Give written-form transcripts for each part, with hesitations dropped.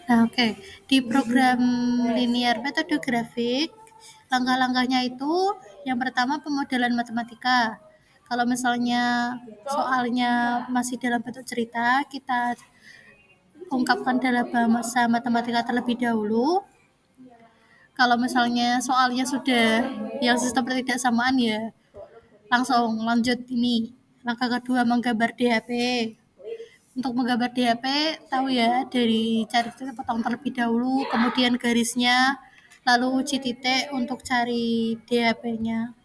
Nah, oke. Di program linear metode grafik, langkah-langkahnya itu yang pertama pemodelan matematika. Kalau misalnya soalnya masih dalam bentuk cerita, kita ungkapkan dalam bahasa matematika terlebih dahulu. Kalau misalnya soalnya sudah yang sistem ketidaksamaan ya langsung lanjut ini. Langkah kedua menggambar DHP. Untuk menggambar DHP tahu ya dari cari titik potong terlebih dahulu, kemudian garisnya, lalu uji titik untuk cari DHP-nya.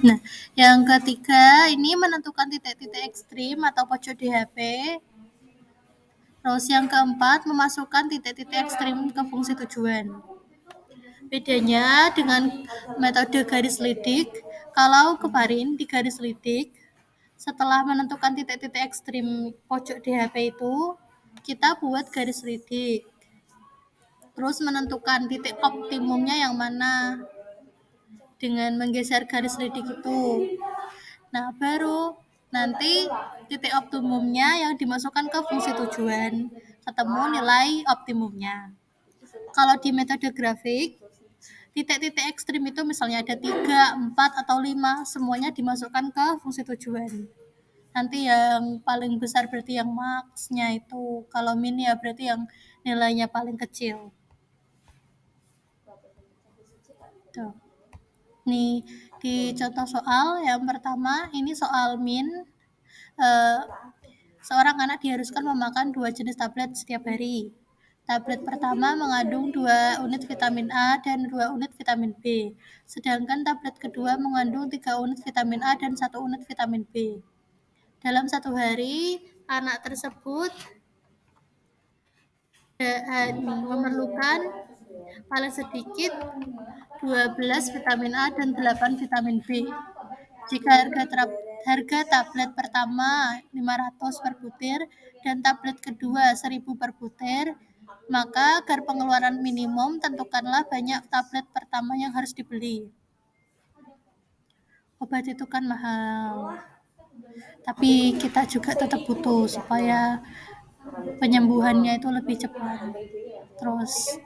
Nah, yang ketiga ini menentukan titik-titik ekstrim atau pojok DHP. Terus yang keempat memasukkan titik-titik ekstrim ke fungsi tujuan. Bedanya dengan metode garis lidik, kalau kemarin di garis lidik, setelah menentukan titik-titik ekstrim pojok DHP itu, kita buat garis lidik. Terus menentukan titik optimumnya yang mana dengan menggeser garis lidik itu. Nah, baru nanti titik optimumnya yang dimasukkan ke fungsi tujuan, ketemu nilai optimumnya. Kalau di metode grafik, titik-titik ekstrim itu misalnya ada 3, 4, atau 5, semuanya dimasukkan ke fungsi tujuan. Nanti yang paling besar berarti yang max-nya itu, kalau min ya berarti yang nilainya paling kecil. Tuh. Nih, di contoh soal yang pertama, ini soal min. Seorang anak diharuskan memakan 2 jenis tablet setiap hari. Tablet pertama mengandung 2 unit vitamin A dan 2 unit vitamin B. Sedangkan tablet kedua mengandung 3 unit vitamin A dan 1 unit vitamin B. Dalam satu hari, anak tersebut memerlukan paling sedikit 12 vitamin A dan 8 vitamin B. Jika harga tablet pertama 500 per butir dan tablet kedua 1000 per butir, maka agar pengeluaran minimum tentukanlah banyak tablet pertama yang harus dibeli. Obat itu kan mahal, tapi kita juga tetap butuh supaya penyembuhannya itu lebih cepat. Terus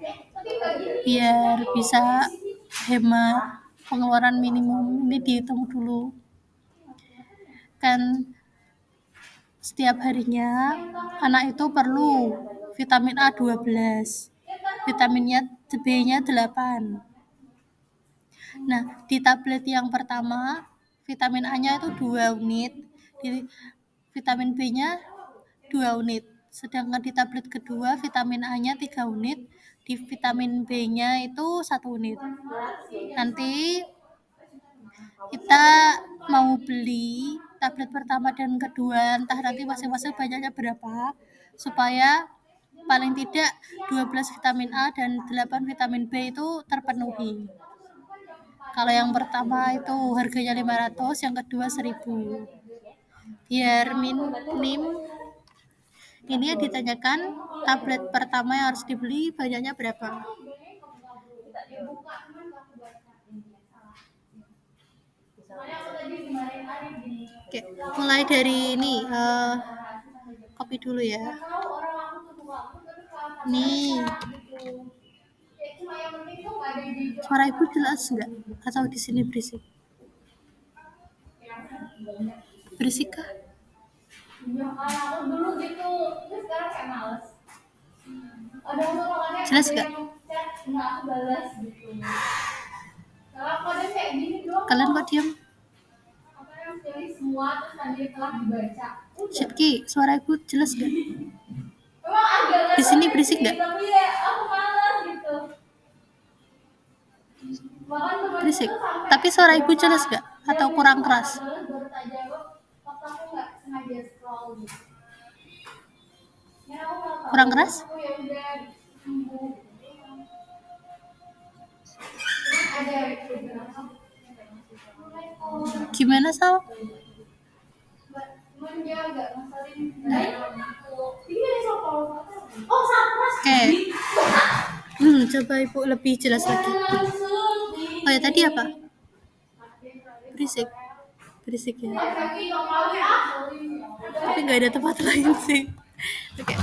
biar bisa hemat pengeluaran minimum ini dihitung dulu. Kan setiap harinya anak itu perlu vitamin A 12, vitaminnya B-nya 8. Nah, di tablet yang pertama vitamin A-nya itu 2 unit, di vitamin B-nya 2 unit. Sedangkan di tablet kedua vitamin A-nya 3 unit, di vitamin B-nya itu 1 unit. Nanti kita mau beli tablet pertama dan kedua, entah nanti masing-masing banyaknya berapa, supaya paling tidak 12 vitamin A dan 8 vitamin B itu terpenuhi. Kalau yang pertama itu harganya 500, yang kedua 1000. Biar minim, ini ditanyakan tablet pertama yang harus dibeli banyaknya berapa. Oke, mulai dari ini, copy dulu ya. Nih, suara ibu jelas nggak? Atau di sini berisik? Berisik kah? Jelas nggak? Kalian kok diam? Syedki, suara ibu jelas nggak? Di sini berisik nggak? Berisik. Tapi suara ibu jelas nggak? Atau kurang keras? Kurang keras? Gimana, Sal? Oke. Coba ibu lebih jelas lagi. Oh ya, tadi apa? Berisik ya. Tapi nggak ada tempat lain sih. Oke.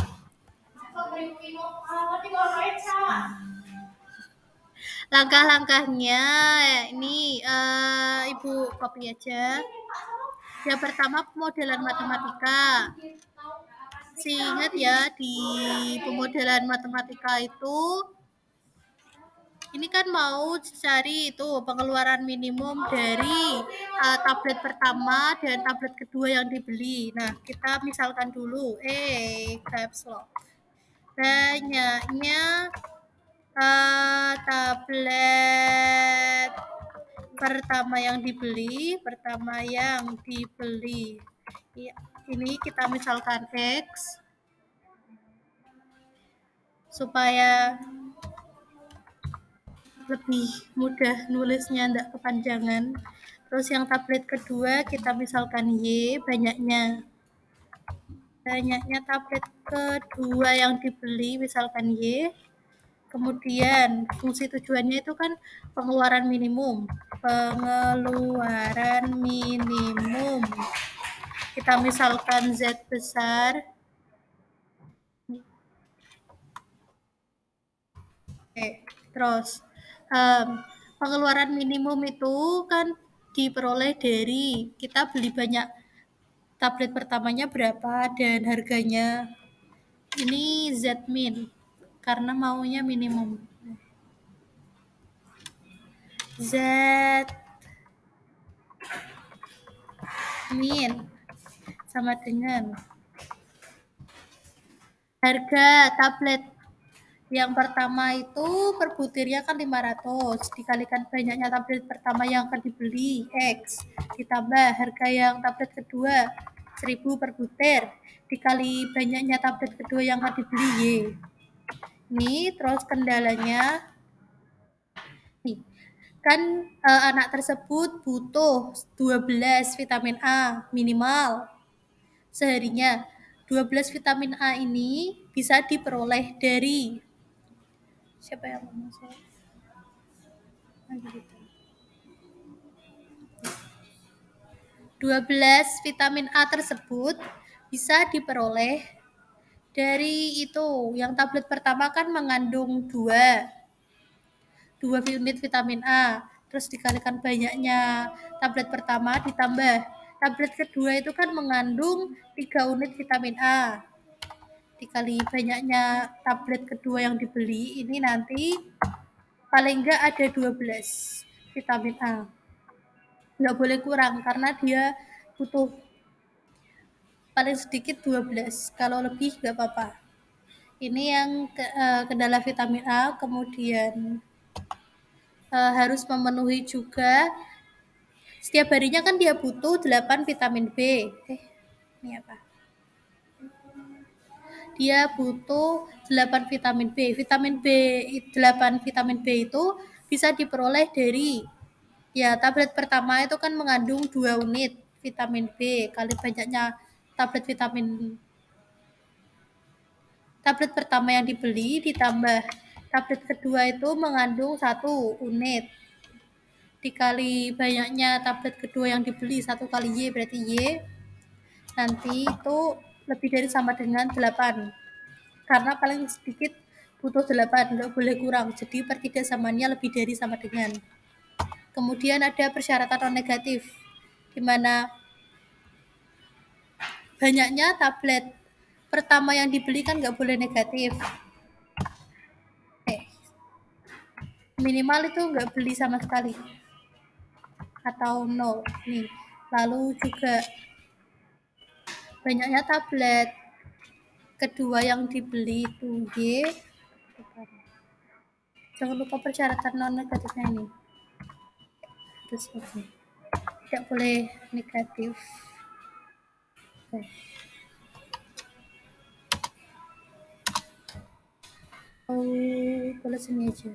Langkah-langkahnya ini Ibu copy aja. Yang pertama pemodelan matematika. Ingat ya, di pemodelan matematika itu ini kan mau cari itu pengeluaran minimum dari tablet pertama dan tablet kedua yang dibeli. Nah, kita misalkan dulu, caps lock. Banyaknya tablet pertama yang dibeli. Ya, ini kita misalkan X supaya lebih mudah nulisnya, enggak kepanjangan. Terus yang tablet kedua kita misalkan Y, banyaknya tablet kedua yang dibeli misalkan Y. Kemudian fungsi tujuannya itu kan pengeluaran minimum. Kita misalkan Z besar. Terus pengeluaran minimum itu kan diperoleh dari kita beli banyak tablet pertamanya berapa dan harganya. Ini Z min karena maunya minimum. Z min sama dengan harga tablet yang pertama itu per butirnya kan 500 dikalikan banyaknya tablet pertama yang akan dibeli X ditambah harga yang tablet kedua 1000 per butir dikali banyaknya tablet kedua yang akan dibeli Y. Ini terus kendalanya nih, kan anak tersebut butuh 12 vitamin A minimal seharinya. 12 vitamin A ini bisa diperoleh dari siapa yang ngomong saya? 12 vitamin A tersebut bisa diperoleh dari itu. Yang tablet pertama kan mengandung 2 unit vitamin A. Terus dikalikan banyaknya tablet pertama ditambah tablet kedua itu kan mengandung 3 unit vitamin A. Dikali banyaknya tablet kedua yang dibeli, ini nanti paling enggak ada 12 vitamin A. Nggak boleh kurang karena dia butuh paling sedikit 12. Kalau lebih nggak apa-apa. Ini yang kendala vitamin A, kemudian harus memenuhi juga setiap harinya kan dia butuh 8 vitamin B. Ini apa? Dia butuh 8 vitamin B. 8 vitamin B itu bisa diperoleh dari tablet pertama itu kan mengandung 2 unit vitamin B kali banyaknya tablet pertama yang dibeli ditambah tablet kedua itu mengandung 1 unit dikali banyaknya tablet kedua yang dibeli 1 kali Y berarti Y nanti itu lebih dari sama dengan 8 karena paling sedikit butuh 8 nggak boleh kurang jadi pertidasamannya lebih dari sama dengan. Kemudian ada persyaratan non negatif di mana banyaknya tablet pertama yang dibeli kan nggak boleh negatif. Minimal itu nggak beli sama sekali atau nol nih. Lalu juga banyaknya tablet kedua yang dibeli itu Y. Jangan lupa persyaratan non negatifnya ini. Terus tidak boleh negatif. Boleh sini aja.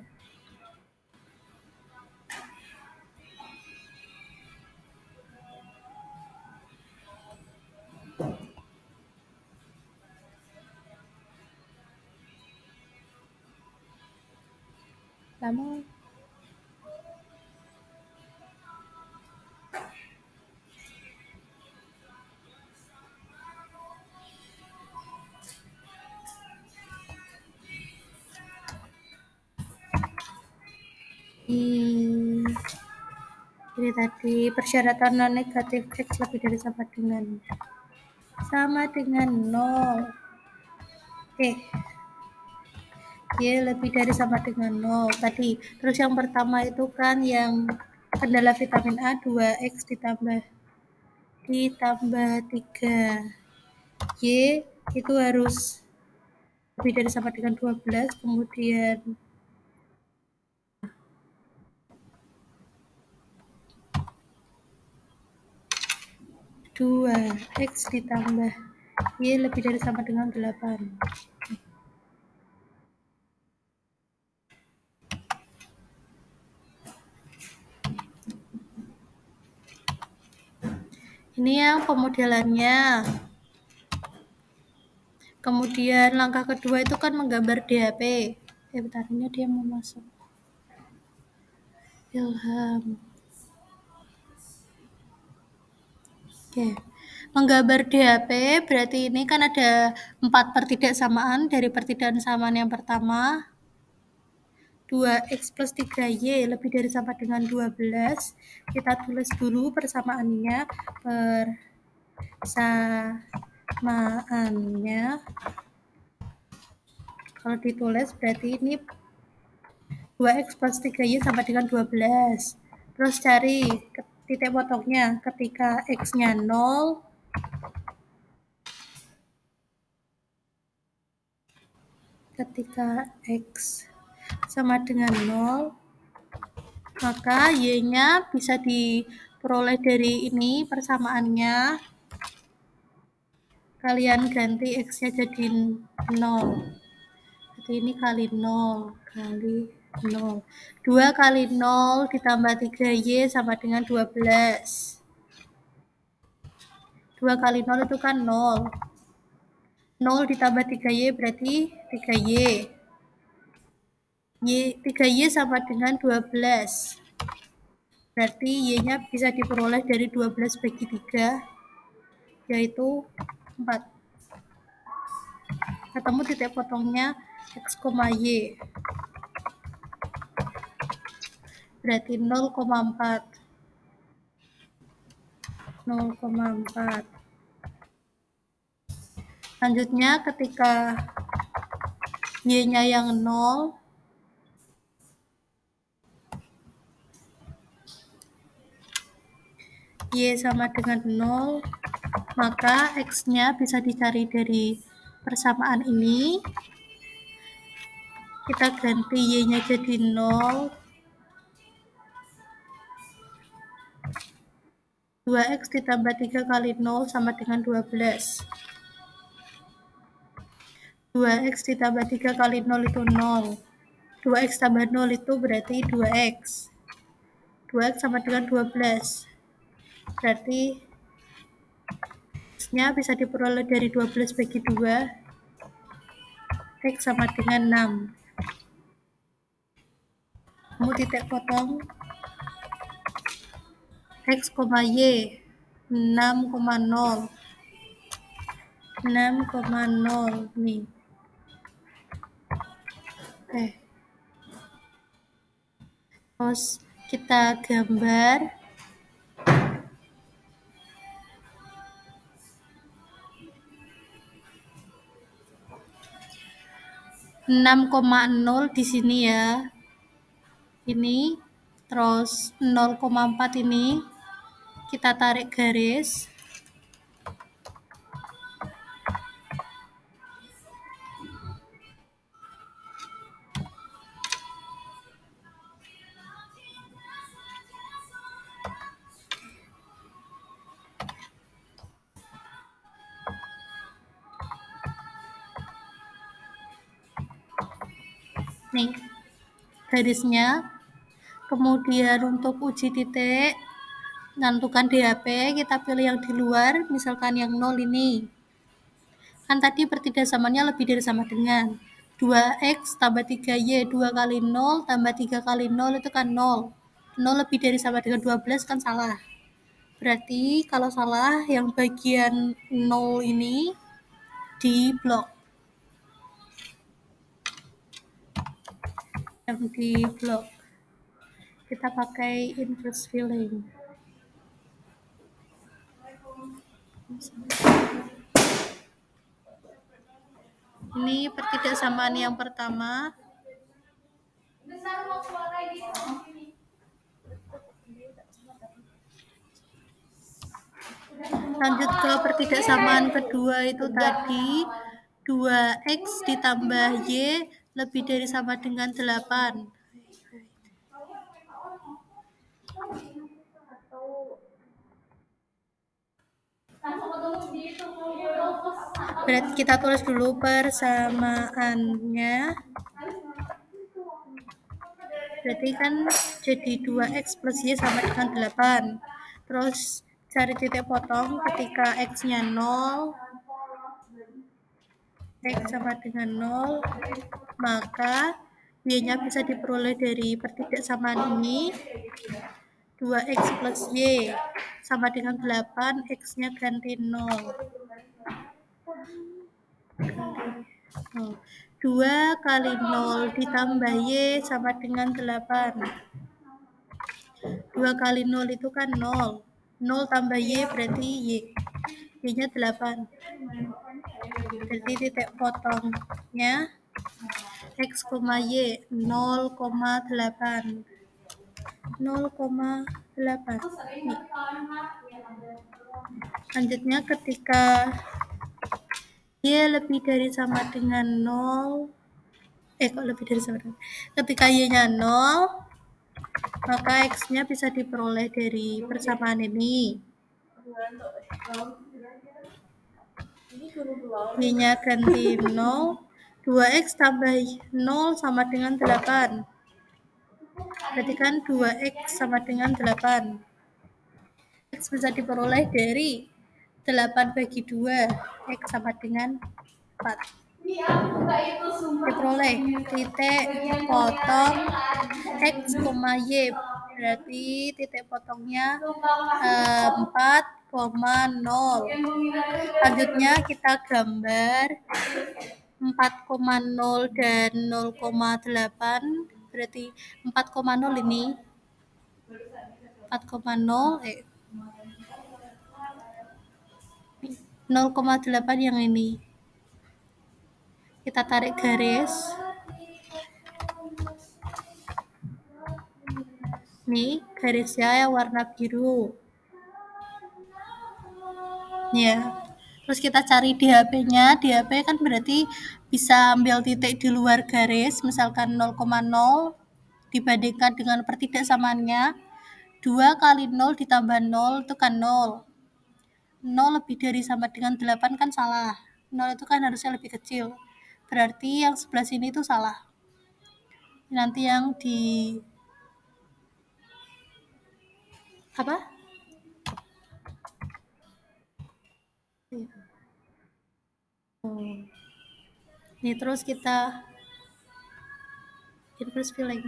Lama. ini tadi persyaratan non negatif X lebih dari sama dengan 0. Oke, Y lebih dari sama dengan 0 tadi. Terus yang pertama itu kan yang kendala vitamin A 2X ditambah 3. Y itu harus lebih dari sama dengan 12, kemudian 2X ditambah Y lebih dari sama dengan 8. Ini yang pemodelannya. Kemudian langkah kedua itu kan menggambar DHP. Bentar, ini dia mau masuk. Ilham. Oke. Menggambar DHP berarti ini kan ada 4 pertidaksamaan dari pertidaksamaan yang pertama. 2X plus 3Y lebih dari sama dengan 12. Kita tulis dulu persamaannya. Persamaannya. Kalau ditulis berarti ini 2X plus 3Y sama dengan 12. Terus cari titik potongnya ketika X-nya 0. Ketika X sama dengan 0, maka Y-nya bisa diperoleh dari ini persamaannya. Kalian ganti X-nya jadi 0. Jadi ini kali 0, kali 0. 2 kali 0 ditambah 3Y sama dengan 12. 2 kali 0 itu kan 0. 0 ditambah 3Y berarti 3Y. 3Y sama dengan 12. Berarti Y-nya bisa diperoleh dari 12 bagi 3, yaitu 4. Ketemu titik potongnya X, Y. Berarti 0,4. 0,4. Selanjutnya ketika Y-nya yang 0, Y sama dengan 0, maka X-nya bisa dicari dari persamaan ini. Kita ganti Y-nya jadi 0. 2X ditambah 3 kali 0 sama dengan 12. 2X ditambah 3 kali 0 itu 0. 2X tambah 0 itu berarti 2X. 2X sama dengan 12. Berarti X-nya bisa diperoleh dari 12 bagi 2. X sama dengan 6. Kamu titik potong X, Y 6,0. 6,0 nih. Oke. Terus kita gambar 6,0 di sini ya. Ini terus 0,4 ini kita tarik garis. Nih garisnya. Kemudian untuk uji titik menentukan DHP, kita pilih yang di luar, misalkan yang 0 ini. Kan tadi pertidaksamannya lebih dari sama dengan 2X tambah 3Y. 2 kali 0 tambah 3 kali 0 itu kan 0. 0 lebih dari sama dengan 12 kan salah. Berarti kalau salah yang bagian 0 ini di blok. Yang di blok. kita pakai inverse filling. Ini pertidaksamaan yang pertama. Lanjut ke pertidaksamaan kedua itu tadi 2x ditambah y lebih dari sama dengan 8. Berarti kita tulis dulu persamaannya. Berarti kan jadi 2x plus y sama dengan 8. Terus cari titik potong ketika x-nya 0, x sama dengan 0, maka y-nya bisa diperoleh dari pertidaksamaan ini. 2x plus y sama dengan 8, x-nya ganti 0. 2 kali 0 ditambah y sama dengan 8. 2 kali 0 itu kan 0. 0 tambah y berarti y. Y-nya 8. Berarti titik potongnya x, y 0,8. 0,8. Selanjutnya ketika y lebih dari sama dengan 0, kok lebih dari sama dengan, ketika y-nya 0, maka x-nya bisa diperoleh dari persamaan ini. Y-nya ganti 0, 2x tambah 0 sama dengan 8. Berarti kan 2x sama dengan 8. X bisa diperoleh dari 8 bagi 2, X sama dengan 4. Diperoleh titik potong X, Y. Berarti titik potongnya 4,0. Selanjutnya kita gambar 4,0 dan 0,8. Berarti 4,0 ini 4,0 0,8 yang ini. Kita tarik garis. Nih, garisnya yang warna biru. Ya. Terus kita cari DHP-nya. DHP kan berarti bisa ambil titik di luar garis, misalkan 0,0 dibandingkan dengan pertidaksamaannya. 2 kali 0 ditambah 0 itu kan 0. 0 lebih dari sama dengan 8 kan salah. 0 itu kan harusnya lebih kecil. Berarti yang sebelah sini itu salah. Nanti yang di apa? Nih terus kita inverse filling.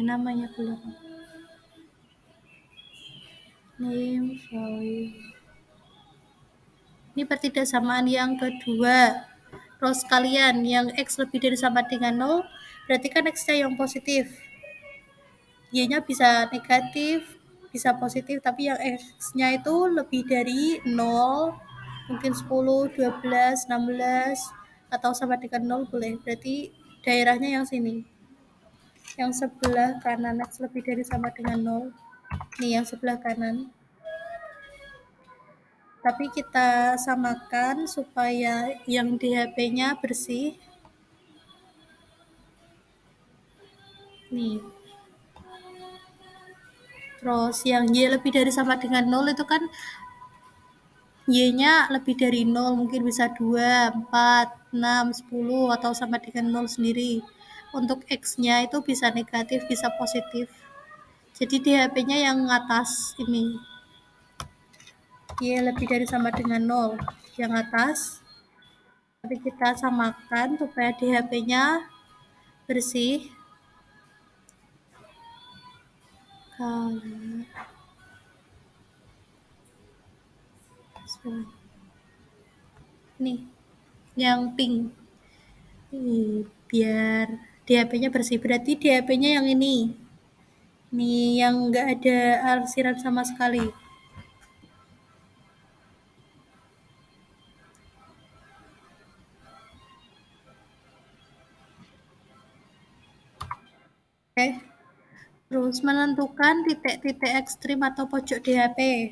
Namanya belum. Name value. Ini pertidaksamaan yang kedua. Terus kalian yang x lebih dari sama dengan 0, berarti kan x-nya yang positif. Y-nya bisa negatif, bisa positif, tapi yang x-nya itu lebih dari 0, mungkin 10, 12, 16, atau sama dengan 0 boleh. Berarti daerahnya yang sini. Yang sebelah kanan x lebih dari sama dengan 0. Nih yang sebelah kanan. Tapi kita samakan supaya yang DHP-nya bersih. Nih. Terus yang Y lebih dari sama dengan 0 itu kan Y-nya lebih dari 0, mungkin bisa 2, 4, 6, 10, atau sama dengan 0 sendiri. Untuk X-nya itu bisa negatif, bisa positif. Jadi DHP-nya yang atas ini. Y lebih dari sama dengan 0. Yang atas. Tapi kita samakan supaya DHP-nya bersih. Color. Nih, yang pink. Biar DHP-nya bersih. Berarti DHP-nya yang ini. Nih, yang nggak ada arsiran sama sekali. Oke. Terus menentukan titik-titik ekstrim atau pojok DHP.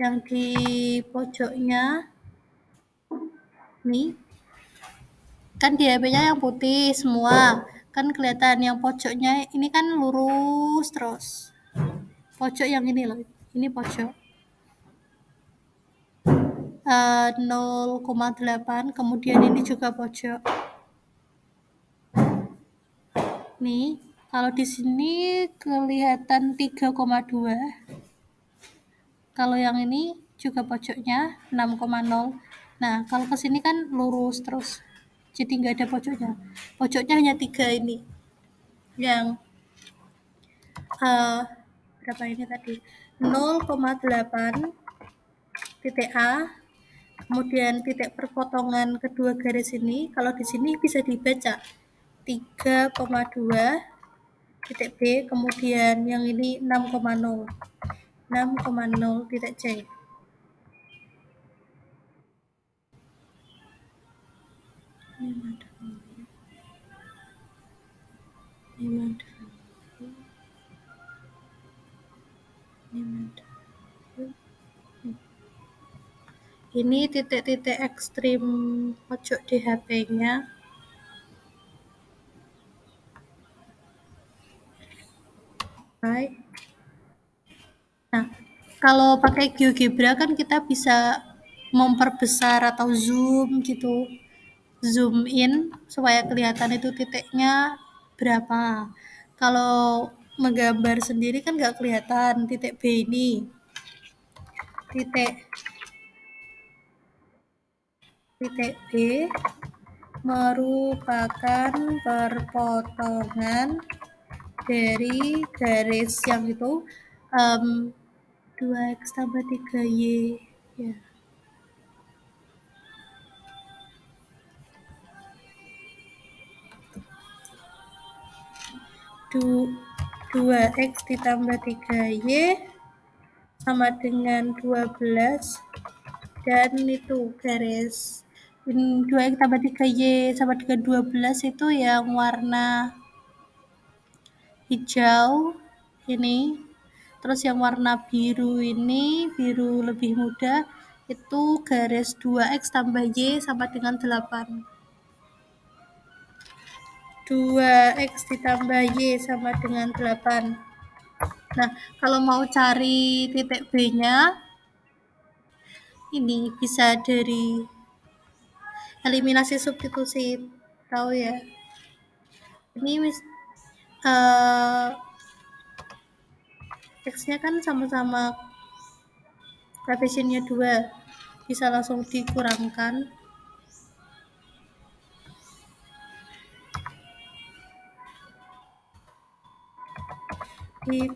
Yang di pojoknya, nih, kan DHP-nya yang putih semua. Kan kelihatan yang pojoknya ini kan lurus terus. Pojok yang ini loh, ini pojok. 0,8, kemudian ini juga pojok. Nih, kalau di sini kelihatan 3,2. Kalau yang ini juga pojoknya 6,0. Nah, kalau ke sini kan lurus terus. Jadi nggak ada pojoknya. Pojoknya hanya 3 ini. Yang eh, berapa ini tadi? 0,8 titik A, kemudian titik perpotongan kedua garis ini, kalau di sini bisa dibaca 3,2 titik B, kemudian yang ini 6,0 titik C. Ini titik-titik ekstrim pojok DHP-nya. Baik. Nah, kalau pakai GeoGebra kan kita bisa memperbesar atau zoom gitu. Zoom in supaya kelihatan itu titiknya berapa. Kalau menggambar sendiri kan nggak kelihatan titik B ini. Titik B merupakan perpotongan dari garis yang itu 2x tambah 3y ya. 2x ditambah 3y sama dengan 12, dan itu garis 2x tambah 3y sama dengan 12 itu yang warna hijau ini. Terus yang warna biru ini, biru lebih muda, itu garis 2x tambah y sama dengan 8. 2x ditambah y sama dengan 8. Nah, kalau mau cari titik B-nya, ini bisa dari eliminasi substitusi. Tahu ya? Ini X-nya kan sama-sama koefisiennya 2. Bisa langsung dikurangkan. Nih,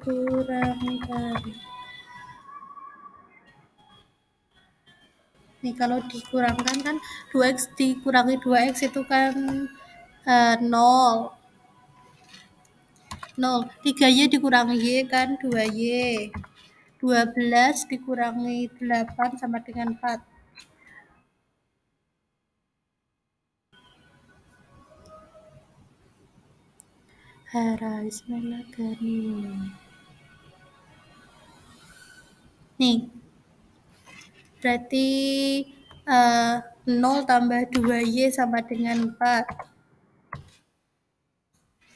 kalau dikurangkan kan 2x dikurangi 2x itu kan 0. 3y dikurangi y kan 2y. 12 dikurangi 8 sama dengan 4. Nih, berarti 0 tambah 2y sama dengan 4.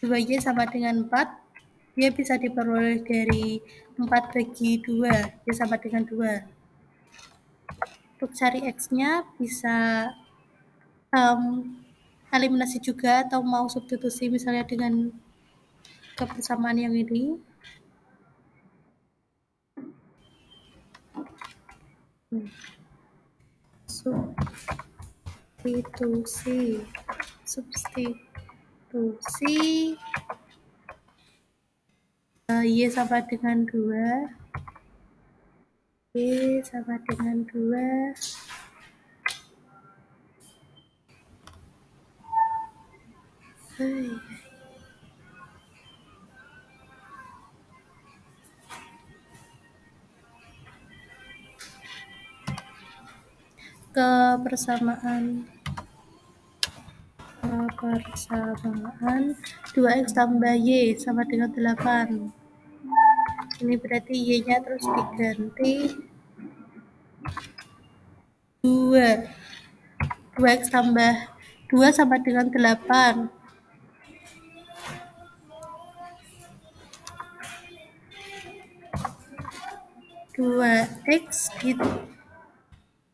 2y sama dengan 4, dia bisa diperoleh dari 4 bagi 2, dia sama dengan 2. Untuk cari X-nya bisa eliminasi juga atau mau substitusi misalnya dengan kebersamaan yang ini. Substitusi Y sama dengan 2, Y sama dengan 2, Kebersamaan 2x tambah y sama dengan 8. Ini berarti y-nya terus diganti 2. 2x tambah 2 sama dengan 8. 2x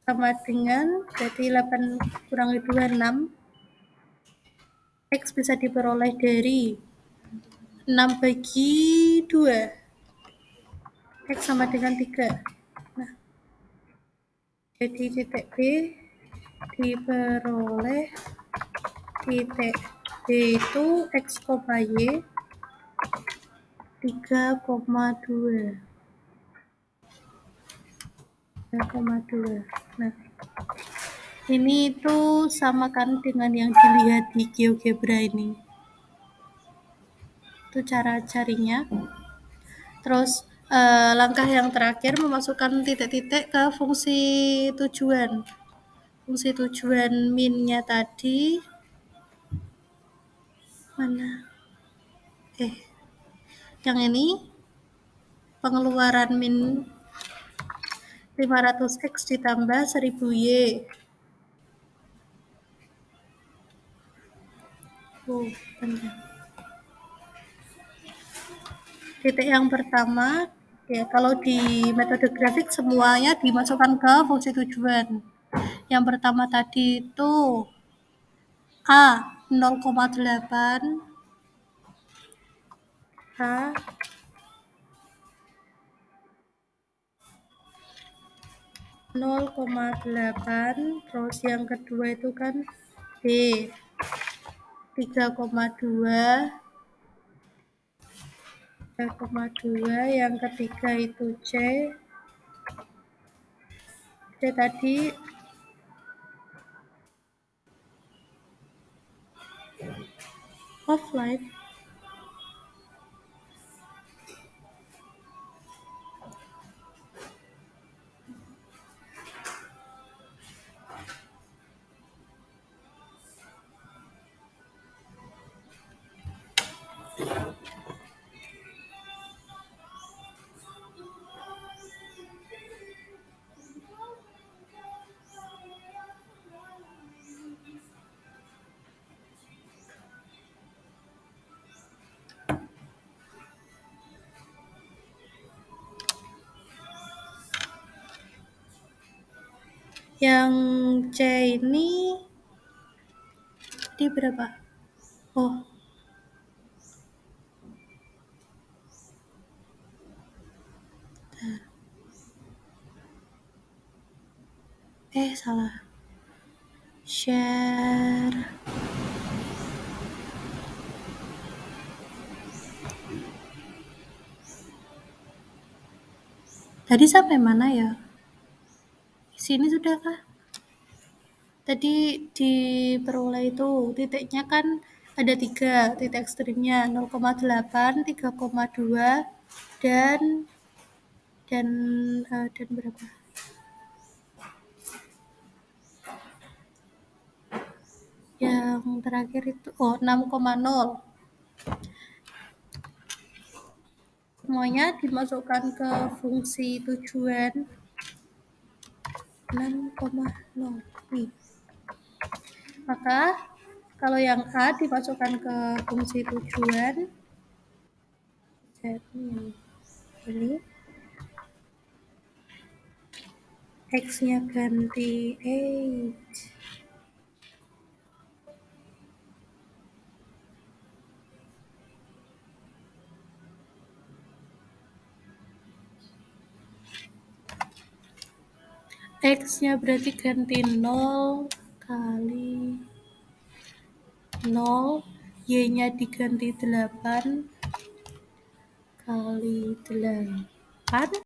sama dengan berarti 8 kurangi 2 6. X bisa diperoleh dari 6 bagi 2. X sama dengan 3. Nah, jadi titik B diperoleh titik B itu X, Y 3,2. Nah, ini itu samakan dengan yang dilihat di GeoGebra ini. Itu cara carinya. Terus langkah yang terakhir memasukkan titik-titik ke fungsi tujuan. Fungsi tujuan min-nya tadi mana? Yang ini pengeluaran min 500x ditambah 1000y. Titik yang pertama, ya kalau di metode grafik semuanya dimasukkan ke fungsi tujuan. Yang pertama tadi itu A 0,8, H 0,8, terus yang kedua itu kan B 3,2, yang ketiga itu C tadi offline. Yang C ini di berapa? Oh, salah. Share. Tadi sampai mana ya? Sini sudah kah? Tadi diperoleh itu titiknya kan ada 3 titik ekstrimnya 0,8, 3,2 dan berapa? Yang terakhir itu 6,0. Semuanya dimasukkan ke fungsi tujuan 6,0 nih. Maka kalau yang A dimasukkan ke fungsi tujuan ini X-nya ganti 8. X-nya berarti ganti 0 kali 0, Y-nya diganti 8 kali 8.